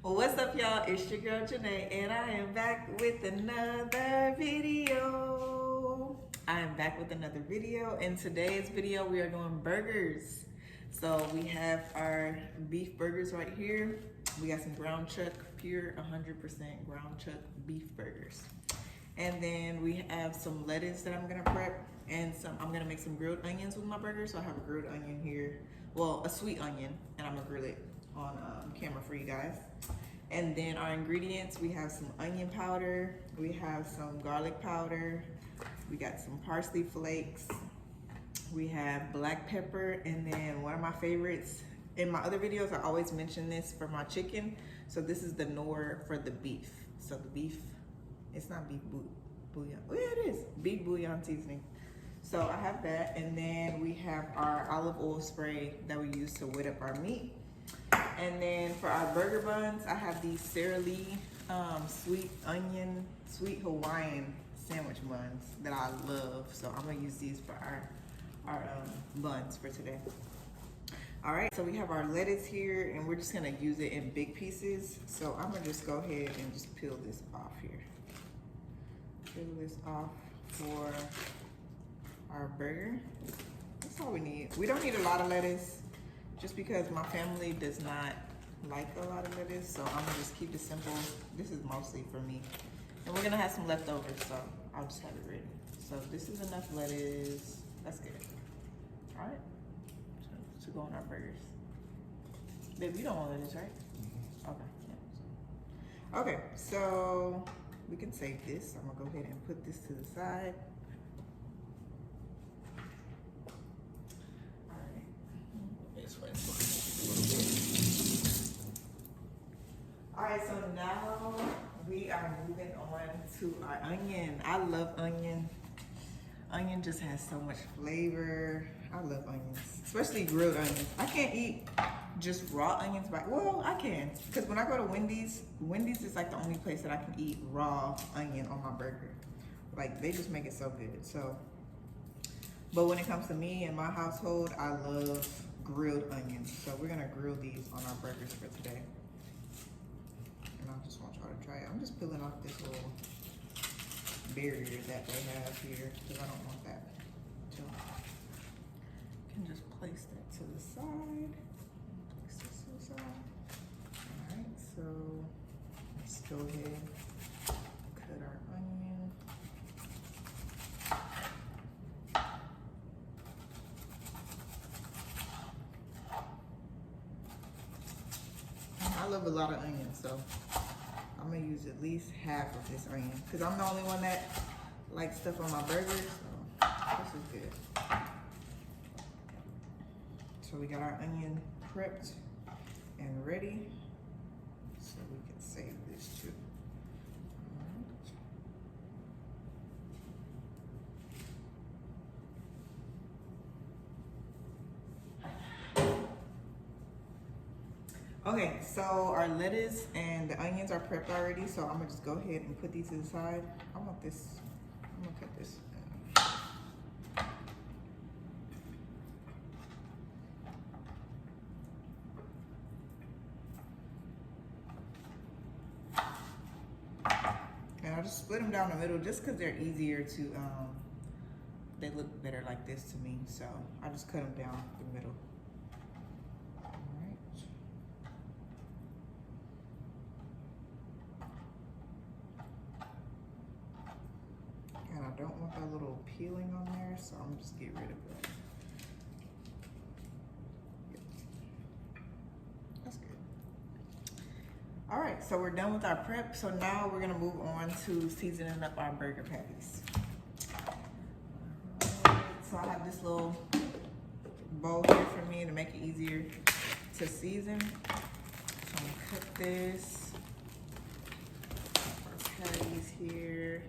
Well, what's up, y'all? It's your girl Janae, and I am back with another video. In today's video, we are doing burgers. So we have our beef burgers right here. We got some ground chuck, pure 100% ground chuck beef burgers. And then we have some lettuce that I'm gonna prep, and I'm gonna make some grilled onions with my burger. So I have a grilled onion here, well, a sweet onion, and I'm gonna grill it on camera for you guys. And then our ingredients, we have some onion powder, we have some garlic powder, we got some parsley flakes, we have black pepper, and then one of my favorites, in my other videos, I always mention this for my chicken. So this is the Knorr for the beef. So the beef, it's not beef bouillon. Oh yeah, it is, beef bouillon seasoning. So I have that, and then we have our olive oil spray that we use to wet up our meat. And then for our burger buns, I have these Sara Lee sweet Hawaiian sandwich buns that I love. So I'm gonna use these for our buns for today. All right, so we have our lettuce here, and we're just gonna use it in big pieces. So I'm gonna just go ahead and just peel this off here. Peel this off for our burger. That's all we need. We don't need a lot of lettuce, just because my family does not like a lot of lettuce, so I'm gonna just keep it simple. This is mostly for me. And we're gonna have some leftovers, so I'll just have it ready. So this is enough lettuce. That's good. All right, to go on our burgers. Babe, you don't want lettuce, right? Okay. Yeah. Okay, so we can save this. I'm gonna go ahead and put this to the side. Alright, so now we are moving on to our onion. I love onion. Onion just has so much flavor. I love onions, especially grilled onions. I can't eat just raw onions, but well, I can. Because when I go to Wendy's is like the only place that I can eat raw onion on my burger. Like, they just make it so good. So, but when it comes to me and my household, I love grilled onions. So we're gonna grill these on our burgers for today. And I just want y'all to try it. I'm just peeling off this little barrier that they have here, because I don't want that. So you can just place that to the side. Place this to the side. Alright, so let's go ahead, cut our onion. I love a lot of onions, so I'm gonna use at least half of this onion, because I'm the only one that likes stuff on my burgers, so this is good. So we got our onion prepped and ready, so we can save this too. Okay, so our lettuce and the onions are prepped already, so I'm gonna just go ahead and put these to the side. I'm gonna cut this. And I'll just split them down the middle just because they're easier to, they look better like this to me, so I just cut them down the middle. I don't want that little peeling on there, so I'm just get rid of it. That's good. All right, so we're done with our prep. So now we're gonna move on to seasoning up our burger patties. So I have this little bowl here for me to make it easier to season. So I'm gonna cut this. Our patties here.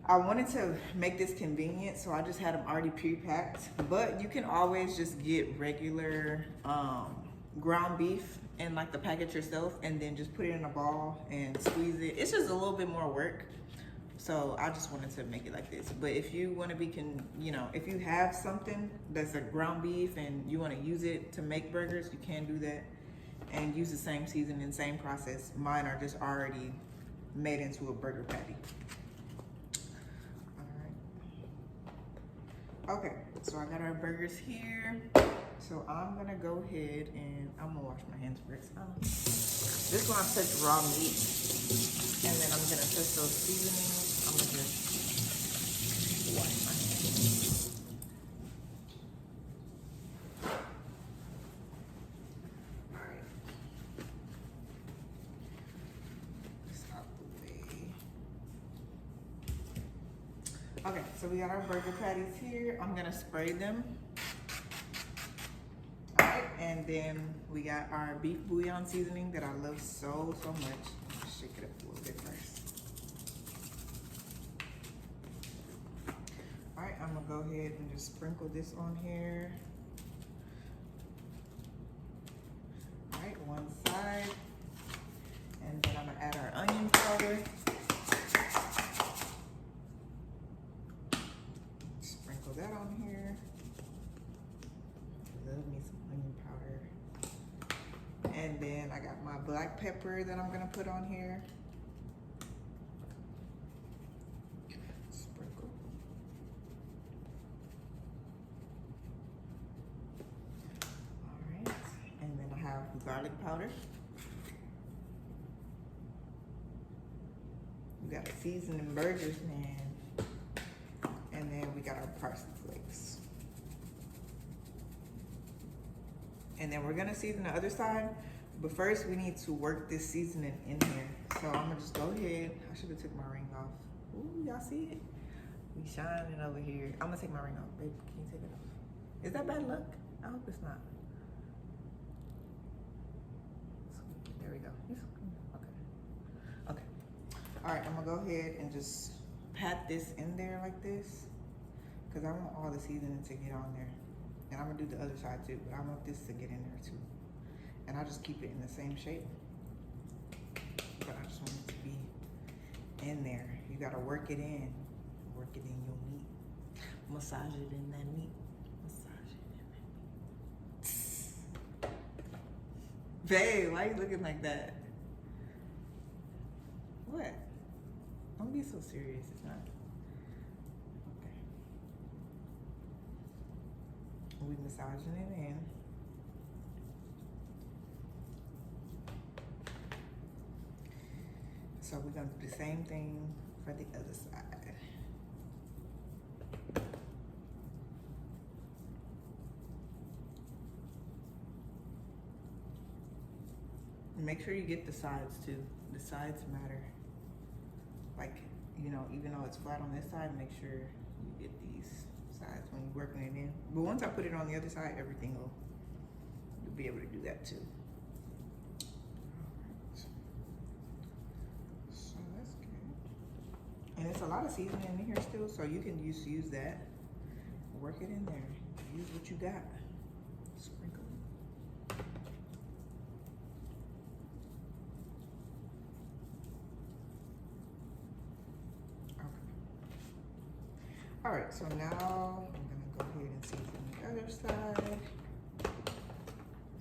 I wanted to make this convenient, so I just had them already pre-packed, but you can always just get regular ground beef and like the package yourself, and then just put it in a ball and squeeze it. It's just a little bit more work, so I just wanted to make it like this. But if you want to be, if you have something that's a ground beef and you want to use it to make burgers, you can do that. and use the same seasoning, same process. Mine are just already made into a burger patty. All right. Okay, so I got our burgers here. So I'm gonna go ahead and I'm gonna wash my hands first. This one I touch raw meat, and then I'm gonna touch those seasonings. I'm gonna just wash my hands. Okay, so we got our burger patties here. I'm gonna spray them. All right, and then we got our beef bouillon seasoning that I love so much. Let's shake it up a little bit first. All right, I'm gonna go ahead and just sprinkle this on here. All right, one side. And then I'm gonna add our onion powder. That on here. Love me some onion powder. And then I got my black pepper that I'm gonna put on here. Sprinkle. All right. And then I have garlic powder. We got a seasoning burgers, man. And then we got our parsley flakes. And then we're gonna season the other side, but first we need to work this seasoning in here. So I'm gonna just go ahead. I should have took my ring off. Ooh, y'all see it? We shining over here. I'm gonna take my ring off, babe. Can you take it off? Is that bad luck? I hope it's not. There we go. Okay. Okay. All right, I'm gonna go ahead and just pat this in there like this, because I want all the seasoning to get on there. And I'm gonna do the other side too, but I want this to get in there too. And I just keep it in the same shape, but I just want it to be in there. You gotta work it in. Work it in your meat. Massage it in that meat. Massage it in that meat. Babe, why are you looking like that? What? Don't be so serious, it's not. Okay. We massaging it in. So we're gonna do the same thing for the other side. Make sure you get the sides too. The sides matter. Like, you know, even though it's flat on this side, make sure you get these sides when you're working it in. But once I put it on the other side, everything will, you'll be able to do that too. So that's good. And it's a lot of seasoning in here still, so you can use that. Work it in there. Use what you got. Sprinkle. All right, so now I'm gonna go ahead and season the other side.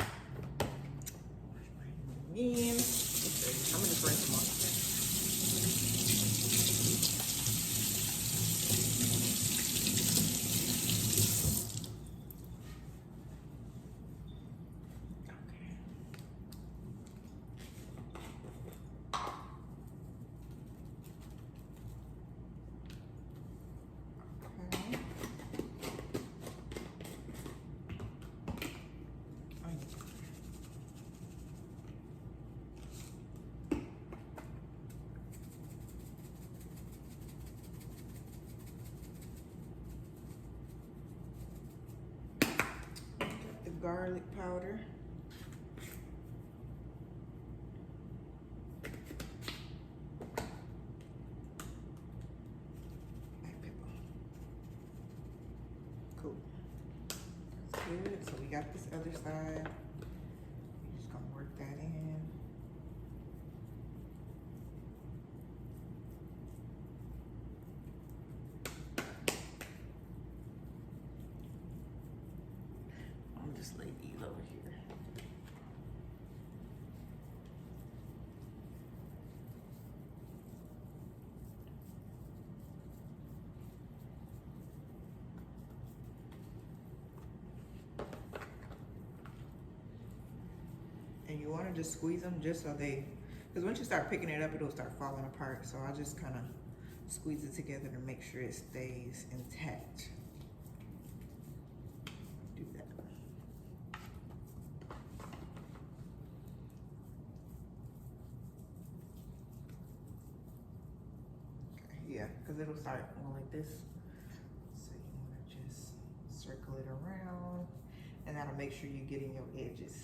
Wash my hands again. I'm gonna just rinse them off. Garlic powder. Black pepper. Cool. That's good. So we got this other side. We're just gonna work that in. Just lay these over here. And you want to just squeeze them just so they, because once you start picking it up, it'll start falling apart. So I just kind of squeeze it together to make sure it stays intact. Do that. Okay, yeah, because it'll start going like this. So you want to just circle it around, and that'll make sure you get in your edges.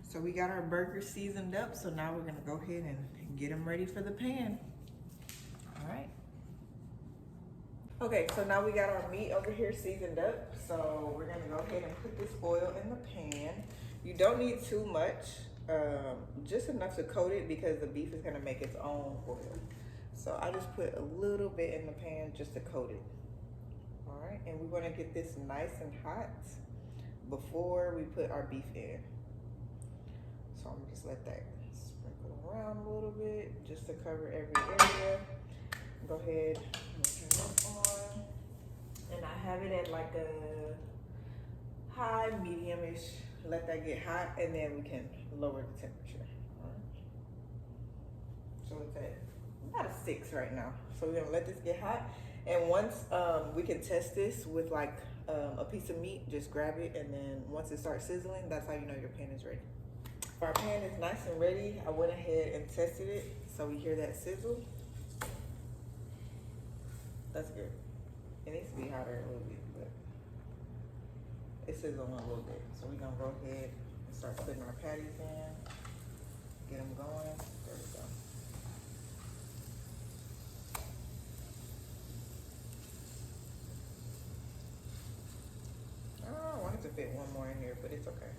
So we got our burgers seasoned up, so now we're gonna go ahead and get them ready for the pan. All right. Okay, so now we got our meat over here seasoned up. So we're gonna go ahead and put this oil in the pan. You don't need too much, just enough to coat it because the beef is gonna make its own oil. So I just put a little bit in the pan just to coat it. All right, and we wanna get this nice and hot before we put our beef in. So I'm gonna just let that sprinkle around a little bit just to cover every area. Go ahead and turn this on. And I have it at like a high, medium-ish. Let that get hot and then we can lower the temperature. All right. So it's at about a 6 right now. So we're gonna let this get hot. And once we can test this with like a piece of meat, just grab it, and then once it starts sizzling, that's how you know your pan is ready. Our pan is nice and ready. I went ahead and tested it, so we hear that sizzle. That's good. It needs to be hotter a little bit, but it's sizzling a little bit. So we're gonna go ahead and start putting our patties in, get them going. There we go. Oh, I wanted to fit one more in here, but it's okay.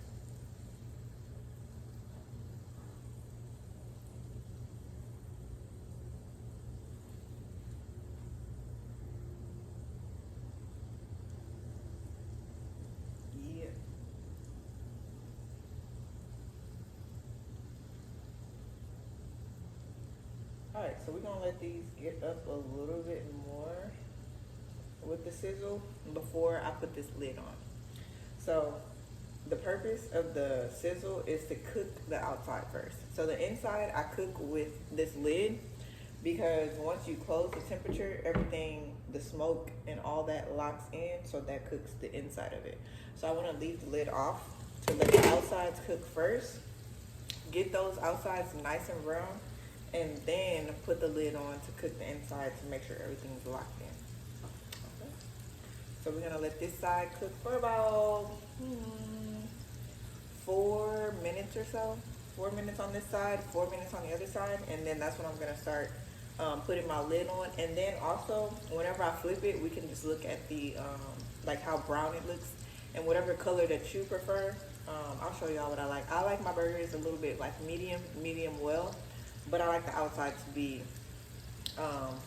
Alright, so we're gonna let these get up a little bit more with the sizzle before I put this lid on. So the purpose of the sizzle is to cook the outside first. So the inside I cook with this lid because once you close the temperature, everything, the smoke and all that locks in, so that cooks the inside of it. So I want to leave the lid off to let the outsides cook first, get those outsides nice and brown, and then put the lid on to cook the inside to make sure everything's locked in. Okay. So we're gonna let this side cook for about 4 minutes or so. 4 minutes on this side, 4 minutes on the other side, and then that's when I'm gonna start putting my lid on. And then also, whenever I flip it, we can just look at the like how brown it looks, and whatever color that you prefer. I'll show y'all what I like. I like my burgers a little bit like medium well. But I like the outside to be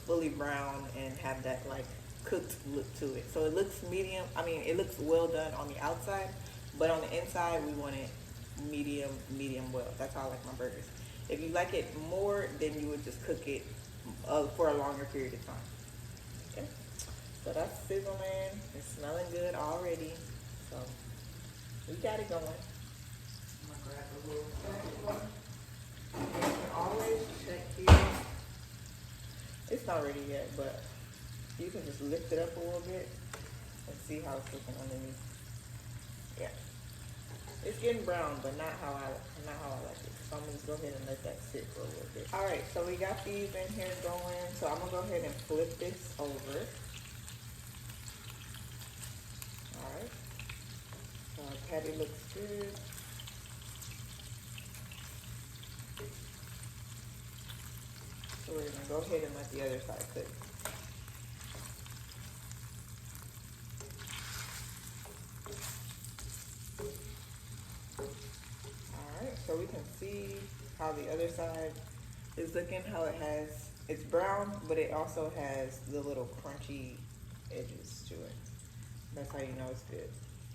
fully brown and have that like cooked look to it. So it looks medium, I mean, it looks well done on the outside, but on the inside, we want it medium well. That's how I like my burgers. If you like it more, then you would just cook it for a longer period of time. Okay, so that's sizzling. It's smelling good already. So we got it going. I'm gonna grab a little spatula. You can always check here. It's not ready yet, but you can just lift it up a little bit and see how it's looking underneath. Yeah, it's getting brown, but not how I like it. So I'm gonna just go ahead and let that sit for a little bit. All right, so we got these in here going. So I'm gonna go ahead and flip this over. All right, so our patty looks good. So we're gonna go ahead and let the other side cook. Alright, so we can see how the other side is looking, how it's brown, but it also has the little crunchy edges to it. That's how you know it's good.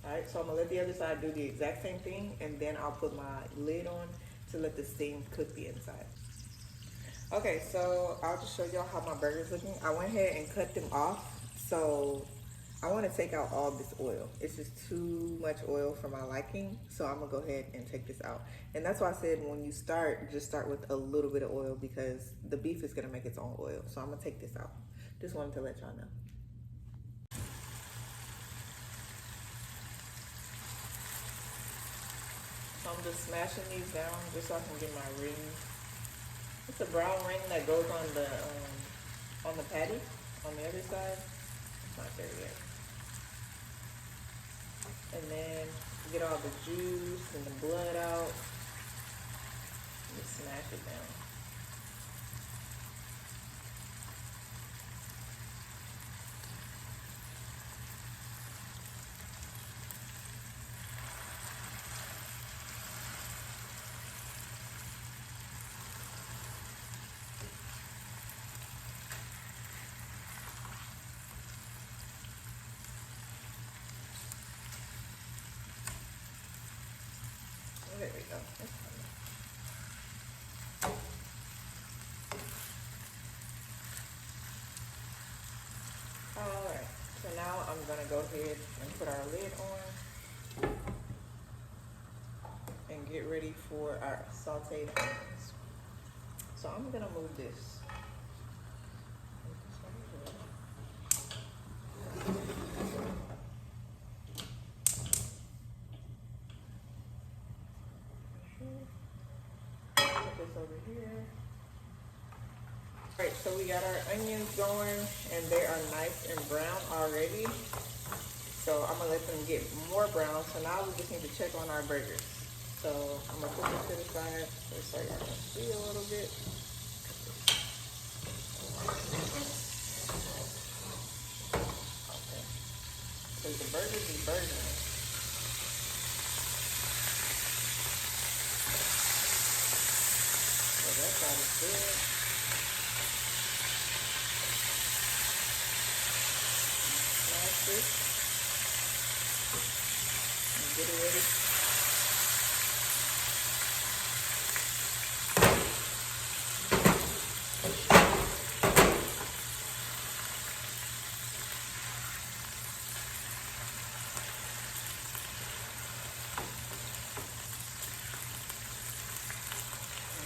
Alright, so I'm gonna let the other side do the exact same thing, and then I'll put my lid on to let the steam cook the inside. Okay, so I'll just show y'all how my burger's looking. I went ahead and cut them off. So I want to take out all this oil. It's just too much oil for my liking. So I'm gonna go ahead and take this out. And that's why I said when you start, just start with a little bit of oil because the beef is gonna make its own oil. So I'm gonna take this out. Just wanted to let y'all know. So I'm just smashing these down just so I can get my rings. It's a brown ring that goes on the patty on the other side. It's not there yet. And then get all the juice and the blood out. Just smash it down. There we go. That's fine. Alright, so now I'm gonna go ahead and put our lid on and get ready for our sauteed onions. So I'm gonna move this. Over here. All right, so we got our onions going and they are nice and brown already. So I'm gonna let them get more brown. So now we just need to check on our burgers. So I'm gonna put this to the side so y'all can see a little bit. Okay. So the burgers is burgering. That side is good. Smash this and get it ready.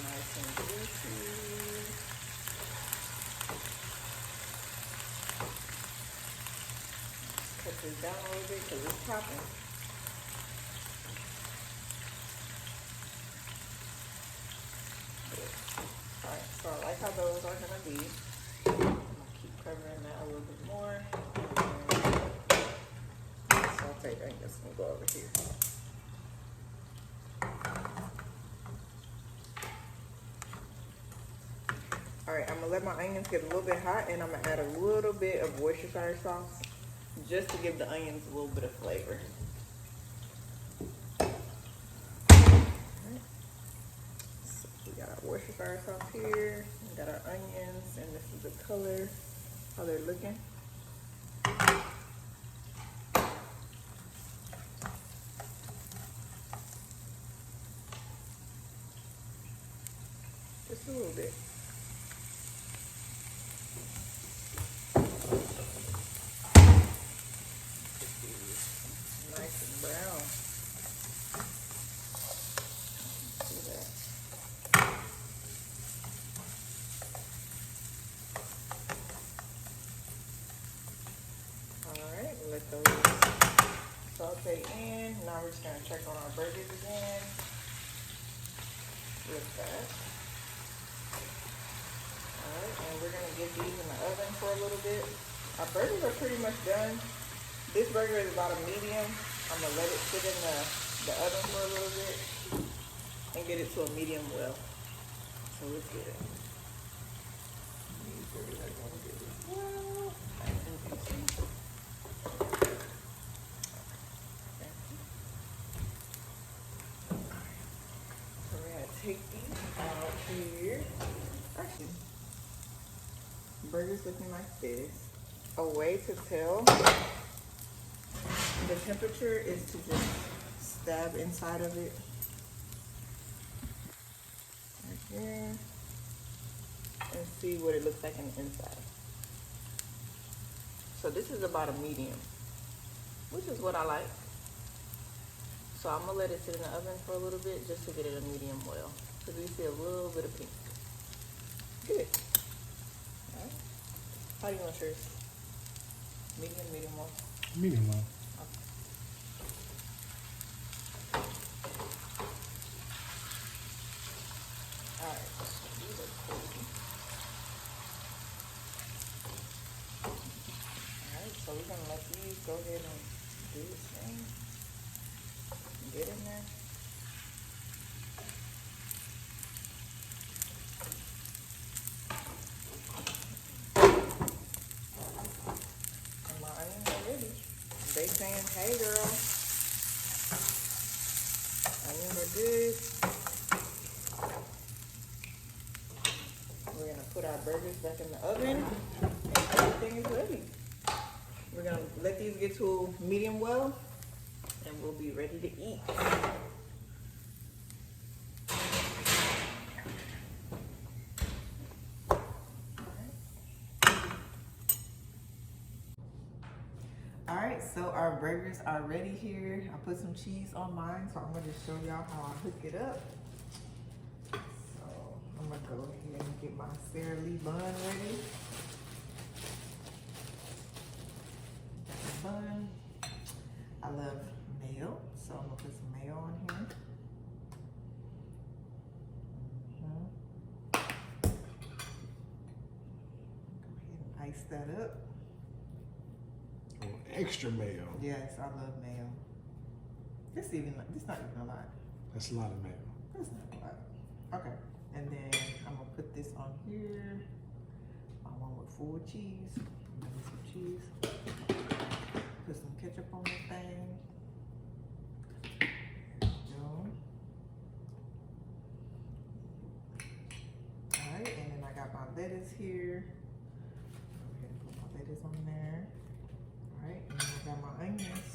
Nice and juicy. Cut this down a little bit because it's popping. Alright, so I like how those are going to be. I'm going to keep covering that a little bit more. Saute, I think that's going to go over here. Alright, I'm going to let my onions get a little bit hot and I'm going to add a little bit of Worcestershire sauce just to give the onions a little bit of flavor. So we got our Worcestershire sauce here, we got our onions, and this is the color, how they're looking. Just a little bit. Nice and brown. See that? Alright, let those saute in. Now we're just going to check on our burgers again. With that. Alright, and we're going to get these in the oven for a little bit. Our burgers are pretty much done. This burger is about a medium. I'm going to let it sit in the oven for a little bit and get it to a medium well. So let's get it. Well, nice and juicy. So we're going to take these out here. Actually, burgers looking like this. A way to tell The temperature is to just stab inside of it. Right here. And see what it looks like on the inside. So this is about a medium, which is what I like. So I'm gonna let it sit in the oven for a little bit just to get it a medium well. Because we see a little bit of pink. Good. All right. How do you want yours? Medium, medium well? Medium well. Okay. All right. These are cool. All right, so we're gonna let these go ahead and do its thing. Get in there. And my onions are ready. They saying, hey girl, onions are good. We're gonna put our burgers back in the oven and everything is ready. We're gonna let these get to medium well and we'll be ready to eat. All right, so our burgers are ready here. I put some cheese on mine, so I'm gonna show y'all how I hook it up. So I'm gonna go ahead and get my Sara Lee bun ready. Bun. I love mayo, so I'm gonna put some mayo on here. Go ahead and ice that up. Oh, extra mayo. Yes, I love mayo. This not even a lot. That's a lot of mayo. That's not a lot. Okay, and then I'm gonna put this on here. I want with full cheese. Maybe some cheese. Put some ketchup on this thing. There we go. All right, and then I got my lettuce here. Go ahead and put my lettuce on there. All right, and then I got my onions.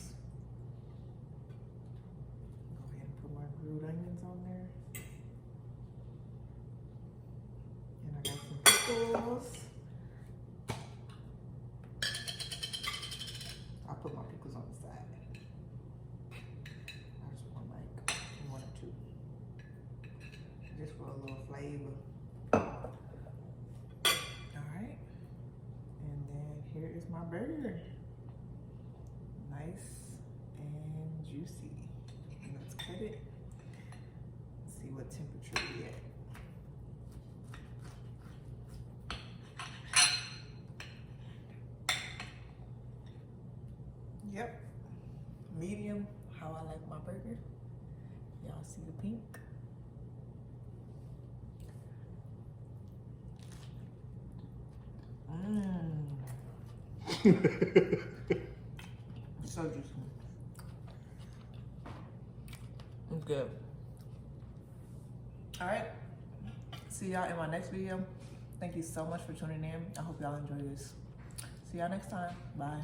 Go ahead and put my grilled onions on there. And I got some pickles. I'll put my pickles on the side. I just want like 1 or 2. Just for a little flavor. Alright. And then here is my burger. Nice and juicy. Let's cut it. See what temperature we at. Yep, medium, how I like my burger. Y'all see the pink? So juicy. It's good. All right, see y'all in my next video. Thank you so much for tuning in. I hope y'all enjoy this. See y'all next time. Bye.